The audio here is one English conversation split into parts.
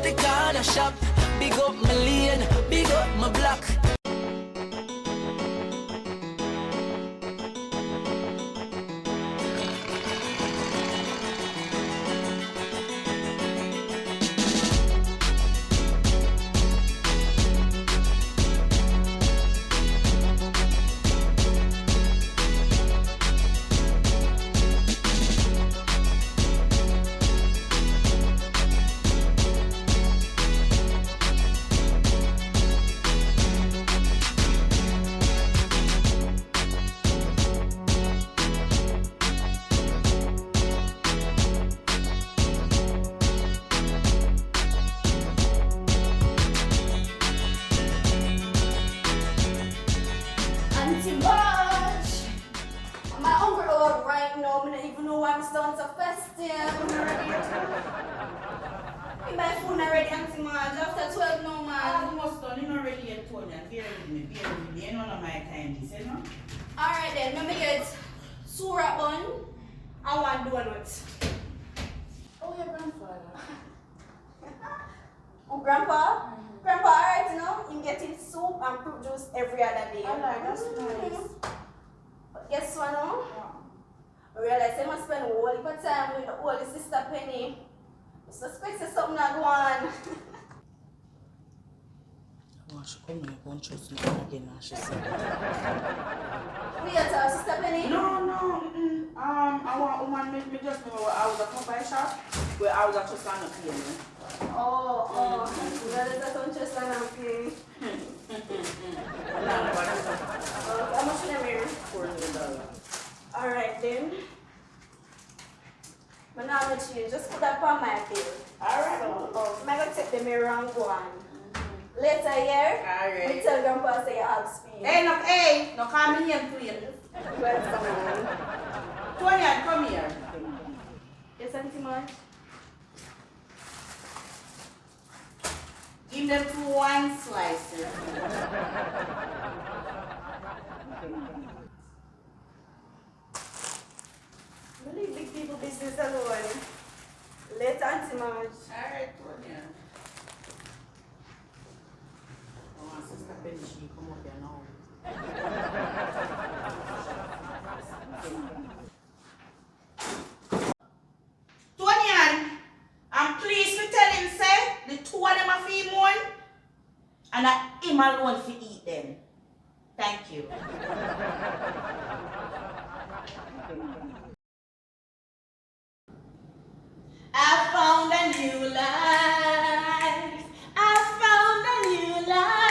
the corner shop. Big up my lane, big up my block. Alright then, let me get 2 wrap bun and 1 donut. Oh, your grandfather. Oh, Grandpa? Grandpa, alright, you know, him getting soup and fruit juice every other day. I like that's nice. But guess what now? I realize I must spend a whole heap of time with the older sister Penny. I suspect there's something not going on. She come here, go and trust me again, and she said. We got our sister Penny? No. I want woman make me just know I was a Popeye shop where I was at just on a pay me. Oh. Well, that's not just an okay. How much in a mirror? $400. Alright then. But now I'm going to change. Just put that on my bill. Alright. So, I'm going to take the mirror and go on. Later here, Alright. we tell Grandpa say you ask me. Hey, no call me name to you. Tonya, come here. Yes, Auntie Marge? Give them 2 wine slices. Leave big people business alone. Later, Auntie Marge. Alright, Tonya. Oh, Sister Penny, she come up here now. Tonian, I'm pleased to tell him, say, the 2 of them are feed one, and him alone to eat them. Thank you. I found a new life. I found a new life.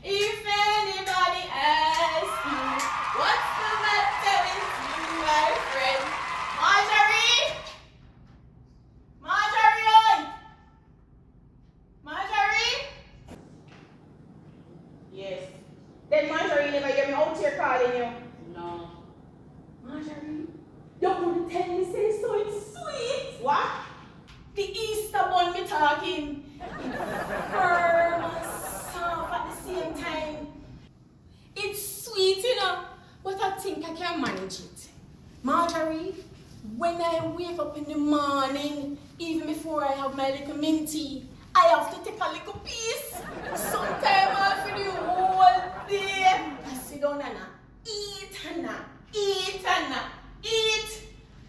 If anybody asks you, what's the matter with you, my friend? Marjorie? Marjorie? Yes. Then Marjorie never hear me out here calling you. No. Marjorie? You couldn't tell me say so it's sweet. What? The Easter bun me talking. Firm and soft at the same time. It's sweet, you know, but I think I can manage it. Marjorie, when I wake up in the morning, even before I have my little minty, I have to take a little piece. Sometimes I feel the whole day. I sit down and I eat and I eat and I eat.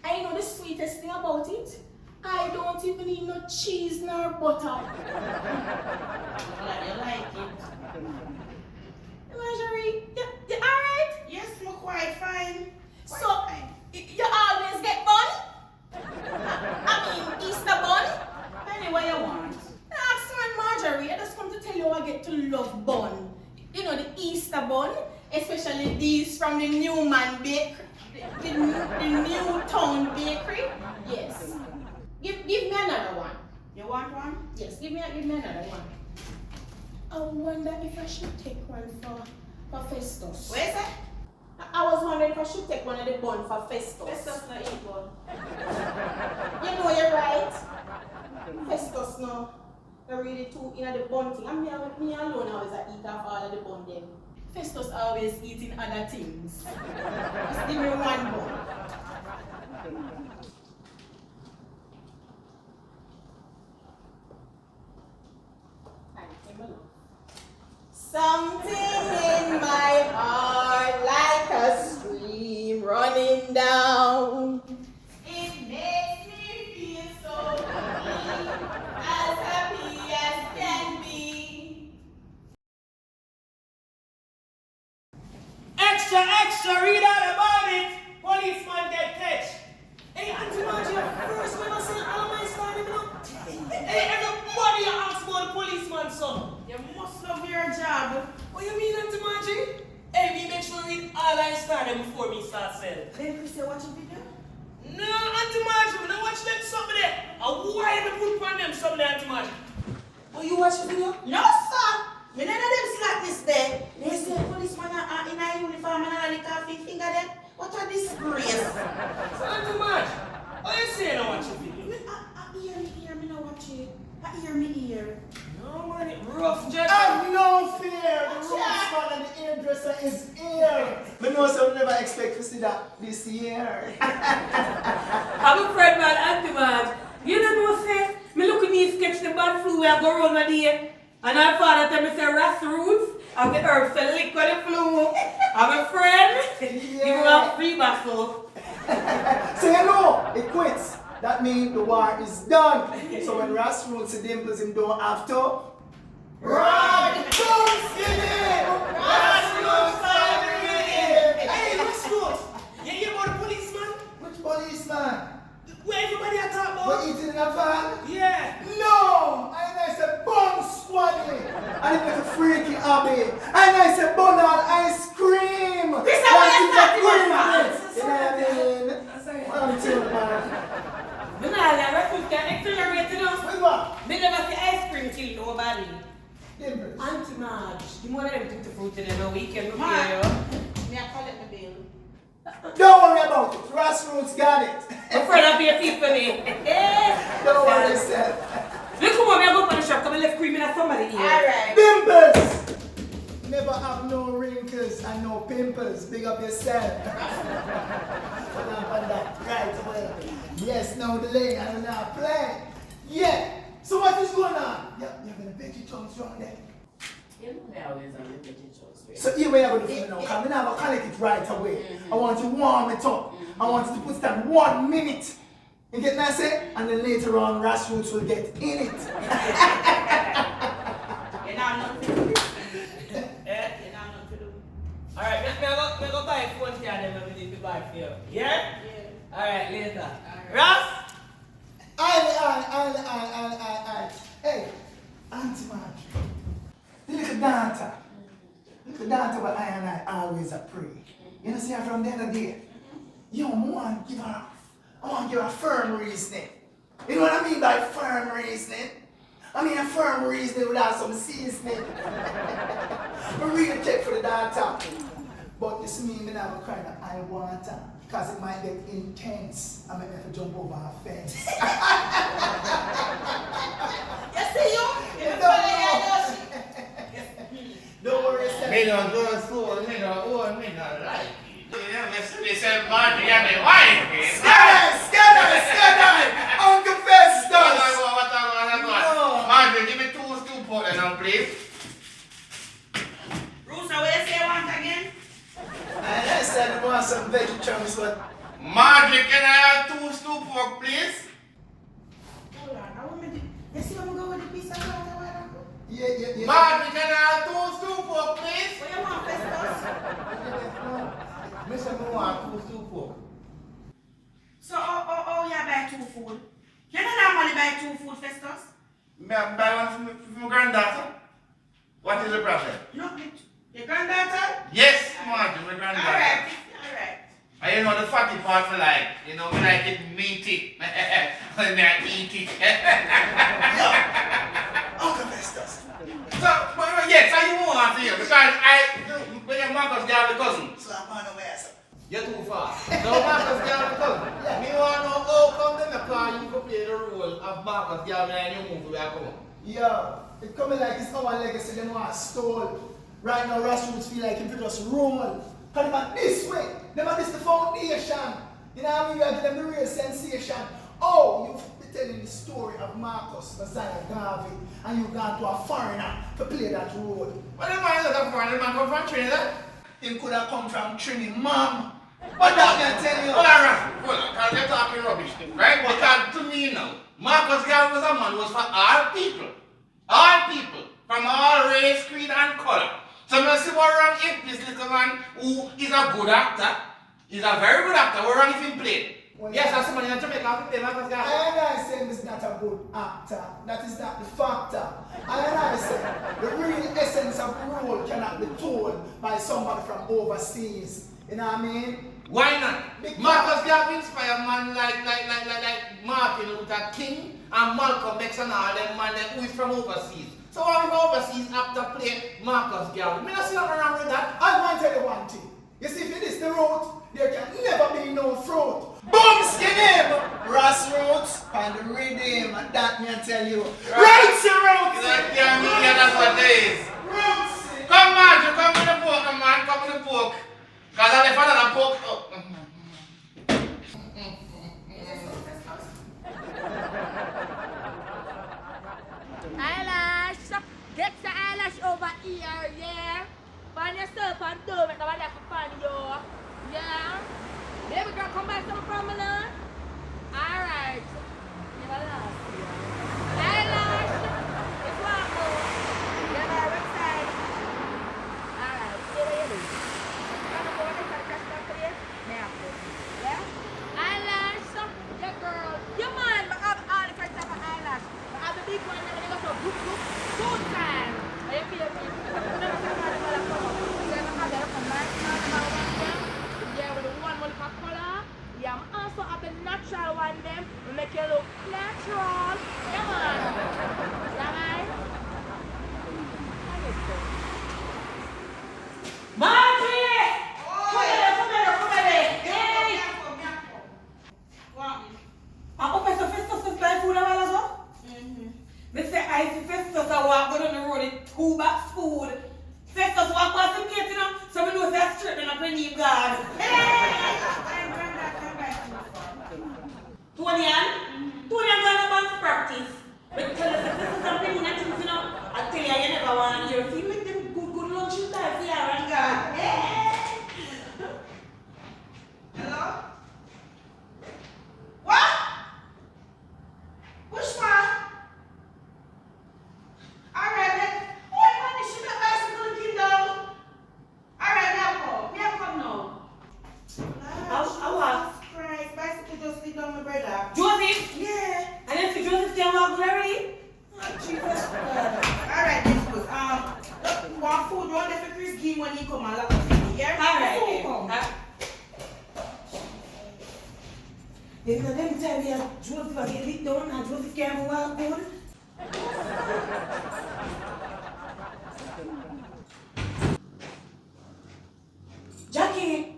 I know the sweetest thing about it. I don't even need no cheese nor butter. You like it? Marjorie, you alright? Yes, I'm quite fine. So, you always get bun? I mean, Easter bun? Anyway, you want. Ask man, Marjorie, I just come to tell you I get to love bun. You know, the Easter bun, especially these from the Newman Bakery. The Newtown Bakery? Yes. Give me another one. You want one? Yes, give me another one. I wonder if I should take one for Festus. Where's that? I was wondering if I should take one of the bun for Festus. Festus not eat bun. You know you're right. Festus no. I really too in the bun thing. And me alone always eat off all of the bun then. Festus always eating other things. Just give me one bun. Something in my heart like a stream running down. It makes me feel so free, as happy as can be. Extra, extra, read all about it. Policeman get catch. Hey, Auntie Marjorie, first when I say all my starting up. Hey, everybody ask about the policeman, son. You must love your job. What you mean, Auntie Marjorie? Hey, me make sure read all I started before me start selling. Then Chris, you watch a video? No, Auntie Marjorie, I watch them something there. Why me put on them something there, Auntie Marjorie? Oh, you watch the video? No, sir. Me none of them slackness there. They say policeman are in a uniform and a coffee finger them. What a disgrace. So, Auntie Marjorie, what you saying I watch the video? I hear me now watch it. I hear me here. No, man, it rough, Jack. Have no fear, the roofman and the hairdresser is here. But no, so never expect to see that this year. I'm a friend, man, Auntie Marge. You don't know, say, me look at me sketch the bad flu where I go around my day. And our father tell me, say, rest roots, and the herbs, say, lick with the flu. I'm a friend. Give me a free battle. So you know, it quits. That means the war is done. So when Ras roots the dimples, him don't have to run. Don't see him! Ras roots Hey, Rasmus, you hear about the policeman? Which policeman? Where everybody are talking about? What, eating in a van? Yeah. No! I said bun squaddy! And it was a freaky hobby. And I said bun all ice cream! This is how you start to You know work, what I mean? Until man. Me nah lie, refuge can accelerate, you know. Wait, what? Me never see ice cream kill nobody. Dimples. Auntie Marge, the more of them took the fruit in the weekend, look Ma. here, Me I collect the bill. Don't worry about it. Grassroots got it. I'm afraid of your feet for me. Don't worry, sir. Look, come on, me I go to the shop, come and left cream in somebody here. Alright. Dimples! Never have no wrinkles and no pimples. Big up yourself. Put on that right away. Yes, no delay. I do not play. Yeah. So what is going on? You're gonna veggie chunks wrong there. You know they always have the veggie chunks. So here we are going to do it now. Because I'm going to collect it right away. I want to warm it up. I want you to put it at 1 minute. You get what I say? And then later on, Rasroots will get in it. You know nothing to do. You know nothing to do. Alright, me go buy a phone here and then we need to buy for you. Yeah? Yeah. Alright, later. Ross? I. Hey, Auntie Marjorie. The little dancer. Little dancer what I and I always a pray. You know, see her from the other day. Yo, I want to give her a firm reasoning. You know what I mean by firm reasoning? I mean a firm reasoning without some seasoning. I really check for the dancer. But you see me now crying that I want her. Because it might get intense. I might have to jump over a fence. You see you? You You don't follow your know. nose. Don't worry, sir. Me don't go to school, me don't own, me not like it. Me say, Marjorie, I'm a wife. Scanner! Uncle Festus! What I want? Marjorie, give me two pot now, please. Rusa, what you say you want again? I said I want some veggie chunks, but Marjorie, can I have 2 stew pork, please? Hold on, I want me to... You see when we go with the piece of water? yeah. Marjorie, can I have 2 stew pork, please? What you want, Festus? Me say me want 2 stew pork. So, you buy 2 food? You don't normally buy 2 food, Festus? Me buy one for my granddaughter. What is the problem? No, your granddaughter? Yes, Marjorie, my granddaughter. Alright. And you know the fatty part I like. You know, me like it meaty. When I eat it. Uncle Festus. So, yes, how you want to hear? Because when your Marcus got the cousin, So I'm on the way, sir. you're too far. So Marcus got the cousin. Me want to know how come them because you could play the role of Marcus Gavin and you move to back home. Yo, it coming like it's our legacy, them want stole. Right now, Rasroots feel like if you just roll. Come on this way. Them are this the foundation. You know what I mean? You have to them the real sensation. Oh, you've been telling the story of Marcus Messiah Garvey, and you gone to a foreigner to play that role. But them man look man, the man come from Trinidad. Him could have come from Trini, mom. But that can tell you. Hold on, because you're talking rubbish, right? Because to me now, Marcus Garvey was a man who was for all people. All people. From all race, creed, and color. So I see what wrong if this little man who is a good actor, he's a very good actor, what wrong if he played? Well, Yes, as someone in Jamaica play Marcus Garvey. I say he's not a good actor. That is not the factor. I say the real essence of the role cannot be told by somebody from overseas. You know what I mean? Why not? Because Marcus Garvey inspired man like Martin Luther King and Malcolm X and all them man who is from overseas. So why if overseas actor play Marcus Garvey? I don't see nothing wrong with that. I want to tell you one thing. You see, if it is the road, there can never be no fruit. Boom, skin him! Grassroots and the rhythm, and that me I tell you. Roots, roots! Yeah, that's what it is. Roots! Come Marjorie, come with the pork, man, come with the pork. Because I left another pork. Oh. Eyelash, get the eyelash over here, yeah. Find yourself and do it, nobody have to find you. Yeah. Baby girl, come back some promenade. Alright. You know last year. Eyelash, it's one more. Get our website. Alright, see what you do. Come on, go on and catch that place. Yeah. Eyelash, yeah girl. You mind, but I have all different type of eyelash. But I have the big one and then I go to good time. Are you feeling me? Never say about the color come up. So I have that from my yeah, with the one with the color. Yeah, I'm also have the natural one them. We make it look natural. Yeah man. Yeah man. Marjorie! Come here. Hey! I open the Festus to buy food a while ago. They say I see Festus I walk down the road with 2 bags food. Festus walk past the gate, you know, so we know they're straight and I believe God. Tony-Ann got a bank practice. But tell us if this is something you know, you know, I tell you never want to hear. See, make them good lunch in time for you and God. Hello? What? Which one? Alright, then. Wait, man, you should have bicycle again, though. Alright, now come now. How was? Christ, bicycle just leave down my brother. Joseph? Yeah. And then see Joseph can walk already? Oh, Jesus. Alright, then, good. One food, one day for Chris Game when he come and lock up. Yeah? Alright, Food then. come. You know, them time we have Joseph get lit down and Joseph can't walk good. Jackie,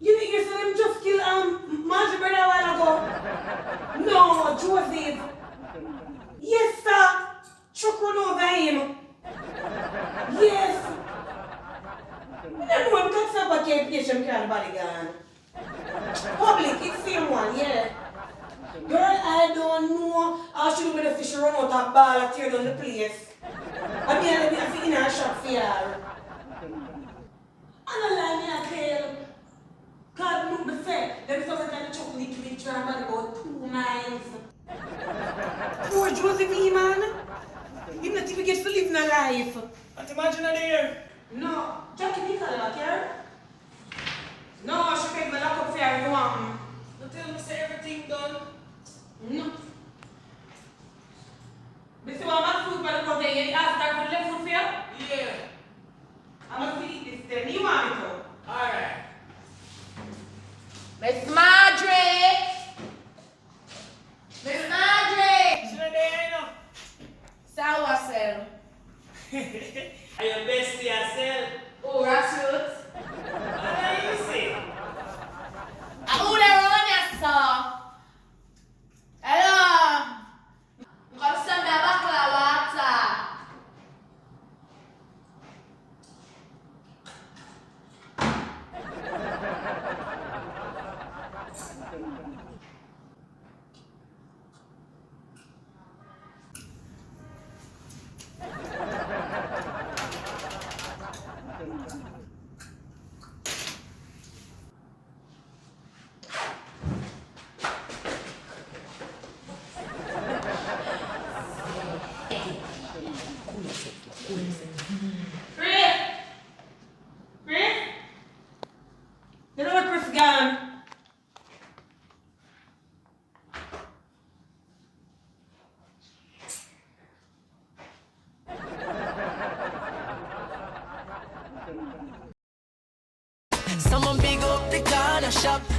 you think you said them just kill Marjorie brother a while ago? No, Joseph. Yes, sir. Truck run over him. Yes. I don't know if that's up a patient can bodyguard. Public, it's same one, yeah. Girl, I don't know how she do with the fish run out of ball and tear down the place. I mean, I have to in her shop for her. I don't lie, me I tell. God, look, me say, them sometimes kind of chocolate to be turned back about 2 miles. Poor Josephine, man. He not even gets to live in a life. But imagine her there. No, Jackie, you call back here? No, she paid me lock up for her if you want me. Don't tell me say everything done. No. But see what my food for the container, you ask her for the left food for you? Yeah. I'm going to eat this then. You want me to? Alright. Miss Marjorie! Miss Marjorie! She's not there, you know. Sour cell. Are you bestie yourself? Oh, Rashut. What do you say? Who there on you, sir? Hello? I'm going to send me a bottle of water. Chris! Chris? You know where Chris gone? Someone big up the corner shop.